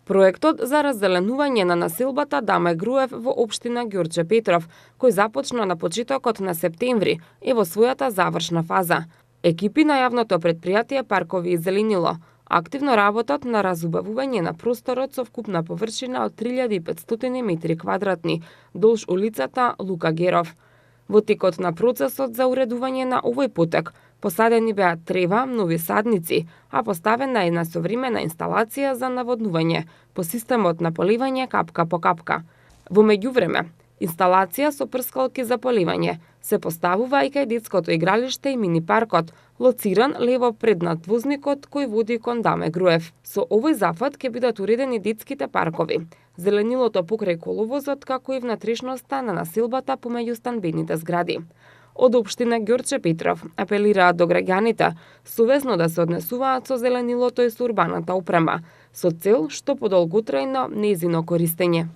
Проектот за раззеленување на населбата Даме Груев во општина Ѓурче Петров, кој започна на почетокот на септември, е во својата завршна фаза. Екипи на јавното претпријатие Паркови и зеленило активно работат на разубавување на просторот со вкупна површина од 3500 метри квадратни долж улицата Лука Геров. Во текот на процесот за уредување на овој потек, посадени беа трева, нови садници, а поставена една современа инсталација за наводнување по системот на поливање капка по капка. Во меѓувреме, инсталација со прскалки за поливање се поставува и кај детското игралиште и мини паркот, лоциран лево пред надвозникот кој води кон Даме Груев. Со овој зафат ќе бидат уредени детските паркови, зеленилото покрај коловозот, како и внатрешноста на населбата помеѓу станбените згради. Од општина Ѓурче Петров апелираат до граѓаните совесно да се однесуваат со зеленилото и со урбаната опрема, со цел што подолготрајно нејзино користење.